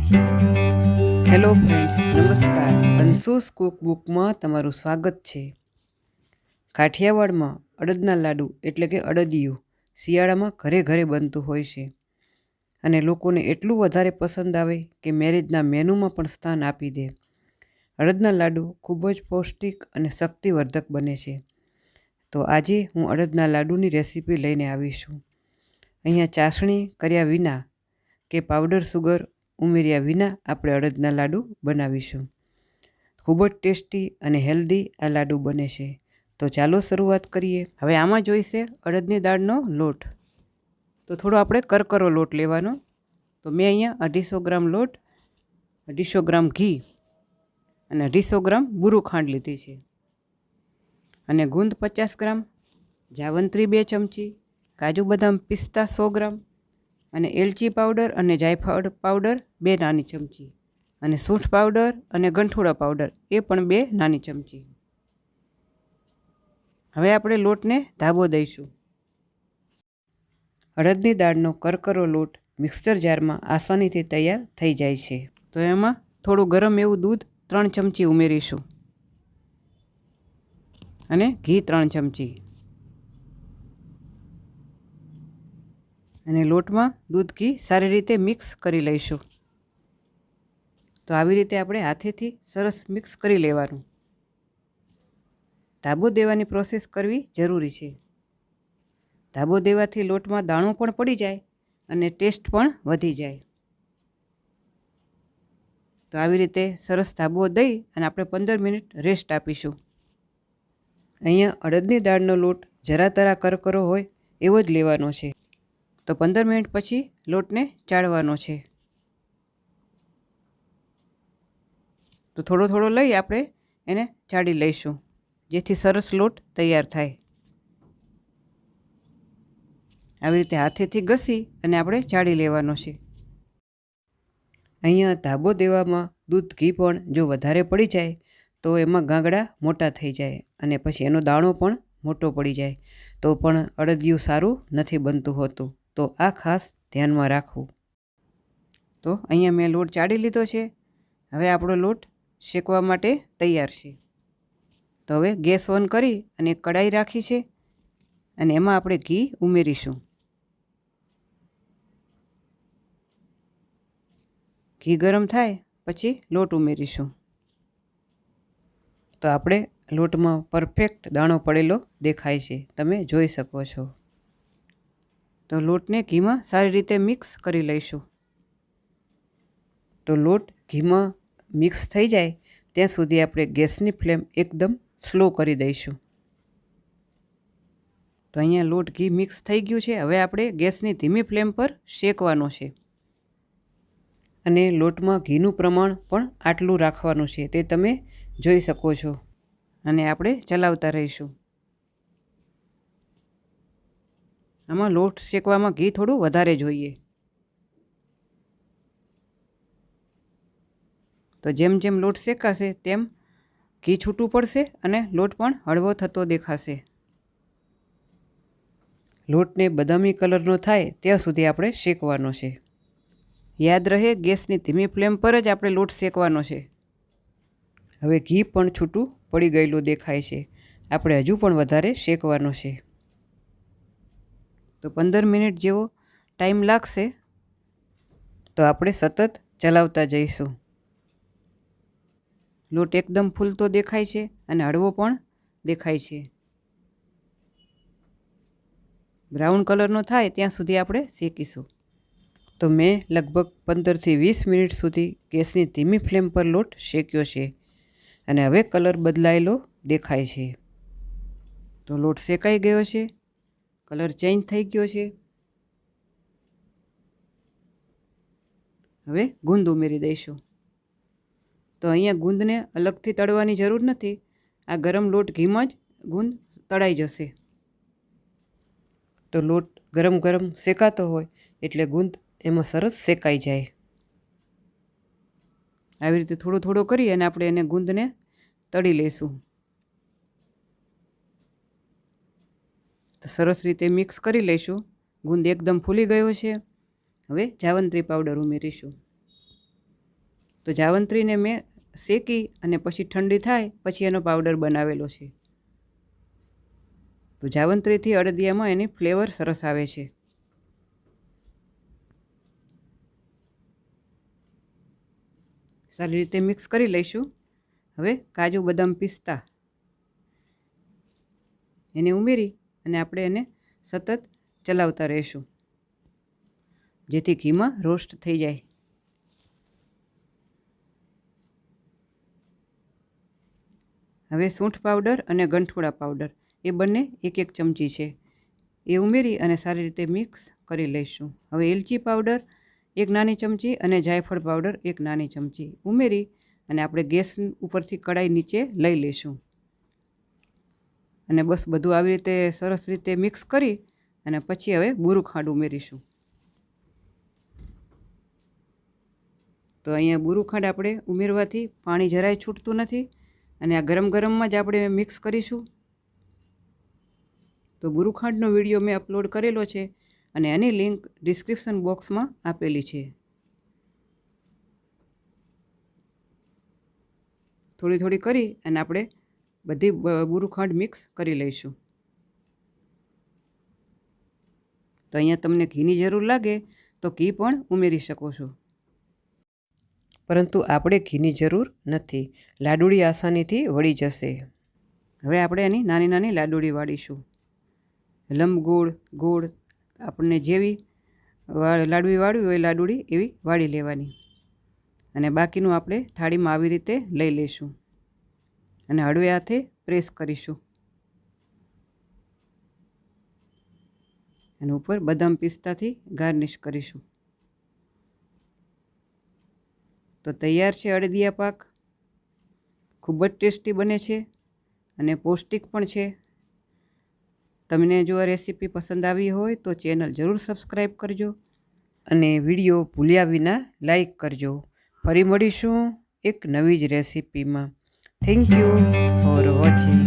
Hello friends, નમસ્કાર. અંશુસ કુકબુકમાં તમારું સ્વાગત છે. કાઠિયાવાડમાં અડદના લાડુ એટલે કે અડદિયું શિયાળામાં ઘરે ઘરે બનતું હોય છે અને લોકોને એટલું વધારે પસંદ આવે કે મેરેજના મેનુમાં પણ સ્થાન આપી દે. અડદના લાડુ ખૂબ જ પૌષ્ટિક અને શક્તિવર્ધક બને છે. તો આજે હું અડદના લાડુની રેસીપી લઈને આવી છું. અહીંયા ચાસણી કર્યા વિના કે પાવડર સુગર ઉમેર્યા વિના આપણે અડદના લાડુ બનાવીશું. ખૂબ જ ટેસ્ટી અને હેલ્ધી આ લાડુ બને છે. તો ચાલો શરૂઆત કરીએ. હવે આમાં જોઈશે અડદની દાળનો લોટ. તો થોડો આપણે કરકરો લોટ લેવાનો. તો મેં અહીંયા 250 ગ્રામ લોટ, 250 ગ્રામ ઘી અને 250 ગ્રામ બુરું ખાંડ લીધી છે. અને ગુંદ 50 ગ્રામ, જાવંત્રી 2 ચમચી, કાજુ બદામ પિસ્તા 100 ગ્રામ અને એલચી પાવડર અને જાયફળ પાવડર 2 નાની ચમચી અને સૂંઠ પાવડર અને ગંઠોડા પાવડર એ પણ 2 નાની ચમચી. હવે આપણે લોટને ધાબો દઈશું. અડદની દાળનો કરકરો લોટ મિક્સર જારમાં આસાનીથી તૈયાર થઈ જાય છે. તો એમાં થોડું ગરમ એવું દૂધ 3 ચમચી ઉમેરીશું અને ઘી 3 ચમચી. અને લોટમાં દૂધ ઘી સારી રીતે મિક્સ કરી લઈશું. તો આવી રીતે આપણે હાથેથી સરસ મિક્સ કરી લેવાનું. ધાબો દેવાની પ્રોસેસ કરવી જરૂરી છે. ધાબો દેવાથી લોટમાં દાણો પણ પડી જાય અને ટેસ્ટ પણ વધી જાય. તો આવી રીતે સરસ ધાબો દઈ અને આપણે 15 મિનિટ રેસ્ટ આપીશું. અહીંયા અડદની દાળનો લોટ જરા તરા કરકરો હોય એવો જ લેવાનો છે. તો 15 મિનિટ પછી લોટને ચાળવાનો છે. તો થોડો થોડો લઈ આપણે એને ચાળી લઈશું જેથી સરસ લોટ તૈયાર થાય. આવી રીતે હાથેથી ઘસી અને આપણે ચાળી લેવાનો છે. અહીંયા ધાબો દેવામાં દૂધ ઘી પણ જો વધારે પડી જાય તો એમાં ગાંગડા મોટા થઈ જાય અને પછી એનો દાણો પણ મોટો પડી જાય તો પણ અડદિયું સારું નથી બનતું હોતું. તો આ ખાસ ધ્યાનમાં રાખવું. તો અહીંયા મેં લોટ ચાળી લીધો છે. હવે આપણો લોટ શેકવા માટે તૈયાર છે. તો હવે ગેસ ઓન કરી અને કડાઈ રાખી છે અને એમાં આપણે ઘી ઉમેરીશું. ઘી ગરમ થાય પછી લોટ ઉમેરીશું. તો આપણે લોટમાં પરફેક્ટ દાણો પડેલો દેખાય છે, તમે જોઈ શકો છો. તો લોટને ઘીમાં સારી રીતે મિક્સ કરી લઈશું. તો લોટ ઘીમાં મિક્સ થઈ જાય ત્યાં સુધી આપણે ગેસની ફ્લેમ એકદમ સ્લો કરી દઈશું. તો અહીંયા લોટ ઘી મિક્સ થઈ ગયું છે. હવે આપણે ગેસની ધીમી ફ્લેમ પર શેકવાનો છે. અને લોટમાં ઘીનું પ્રમાણ પણ આટલું રાખવાનું છે, તે તમે જોઈ શકો છો. અને આપણે ચલાવતા રહીશું. આમાં લોટ શેકવામાં ઘી થોડું વધારે જોઈએ. તો જેમ જેમ લોટ શેકાશે તેમ ઘી છૂટું પડશે અને લોટ પણ હળવો થતો દેખાશે. લોટને બદામી કલરનો થાય ત્યાં સુધી આપણે શેકવાનો છે. યાદ રહે, ગેસની ધીમી ફ્લેમ પર જ આપણે લોટ શેકવાનો છે. હવે ઘી પણ છૂટું પડી ગયેલું દેખાય છે. આપણે હજુ પણ વધારે શેકવાનો છે. તો 15 મિનિટ જેવો ટાઈમ લાગશે. તો આપણે સતત ચલાવતા જઈશું. લોટ એકદમ ફૂલતો દેખાય છે અને હળવો પણ દેખાય છે. બ્રાઉન કલરનો થાય ત્યાં સુધી આપણે શેકીશું. તો મેં લગભગ 15થી 20 મિનિટ સુધી ગેસની ધીમી ફ્લેમ પર લોટ શેક્યો છે અને હવે કલર બદલાયેલો દેખાય છે. તો લોટ શેકાઈ ગયો છે, કલર ચેન્જ થઈ ગયો છે. હવે ગુંદ ઉમેરી દઈશું. તો અહીંયા ગુંદને અલગથી તળવાની જરૂર નથી. આ ગરમ લોટ ઘીમાં જ ગુંદ તળાઈ જશે. તો લોટ ગરમ ગરમ શેકાતો હોય એટલે ગુંદ એમાં સરસ શેકાઈ જાય. આવી રીતે થોડો થોડો કરી અને આપણે એને ગુંદને તળી લઈશું. તો સરસ રીતે મિક્સ કરી લઈશું. ગુંદ એકદમ ફૂલી ગયો છે. હવે જાવંત્રી પાવડર ઉમેરીશું. તો જાવંત્રીને મેં શેકી અને પછી ઠંડી થાય પછી એનો પાવડર બનાવેલો છે. તો જાવંત્રીથી અડદિયામાં એની ફ્લેવર સરસ આવે છે. સારી રીતે મિક્સ કરી લઈશું. હવે કાજુ બદામ પિસ્તા એને ઉમેરી અને આપણે એને સતત ચલાવતા રહીશું જેથી ઘીમાં રોસ્ટ થઈ જાય. હવે સૂંઠ પાવડર અને ગંઠોડા પાવડર એ બંને 1-1 ચમચી છે એ ઉમેરી અને સારી રીતે મિક્સ કરી લઈશું. હવે એલચી પાવડર 1 નાની ચમચી અને જાયફળ પાવડર 1 નાની ચમચી ઉમેરી અને આપણે ગેસ ઉપરથી કડાઈ નીચે લઈ લઈશું. અને બસ બધું આવી રીતે સરસ રીતે મિક્સ કરી અને પછી હવે બુરું ખાંડ ઉમેરીશું. તો અહીંયા બુરું ખાંડ આપણે ઉમેરવાથી પાણી જરાય છૂટતું નથી અને આ ગરમ ગરમમાં જ આપણે મિક્સ કરીશું. તો બુરું ખાંડનો વિડીયો મેં અપલોડ કરેલો છે અને એની લિંક ડિસ્ક્રિપ્શન બોક્સમાં આપેલી છે. થોડી થોડી કરી અને આપણે બધી બુરું ખાંડ મિક્સ કરી લઈશું. તો અહીંયા તમને ઘીની જરૂર લાગે તો ઘી પણ ઉમેરી શકો છો, પરંતુ આપણે ઘીની જરૂર નથી. લાડુળી આસાનીથી વળી જશે. હવે આપણે એની નાની નાની લાડુળી વાળીશું. લંબગોળ ગોળ આપણને જેવી લાડુળી વાળવી હોય લાડુળી એવી વાળી લેવાની અને બાકીનું આપણે થાળીમાં આવી રીતે લઈ લઈશું અને હળવે હાથે પ્રેસ કરીશું. અને ઉપર બદામ પિસ્તાથી ગાર્નિશ કરીશું. તો તૈયાર છે અડદિયા પાક. ખૂબ જ ટેસ્ટી બને છે અને પૌષ્ટિક પણ છે. તમને જો આ રેસીપી પસંદ આવી હોય તો ચેનલ જરૂર સબસ્ક્રાઈબ કરજો અને વિડીયો ભૂલ્યા વિના લાઈક કરજો. ફરી મળીશું એક નવી જ રેસીપીમાં. Thank you for watching.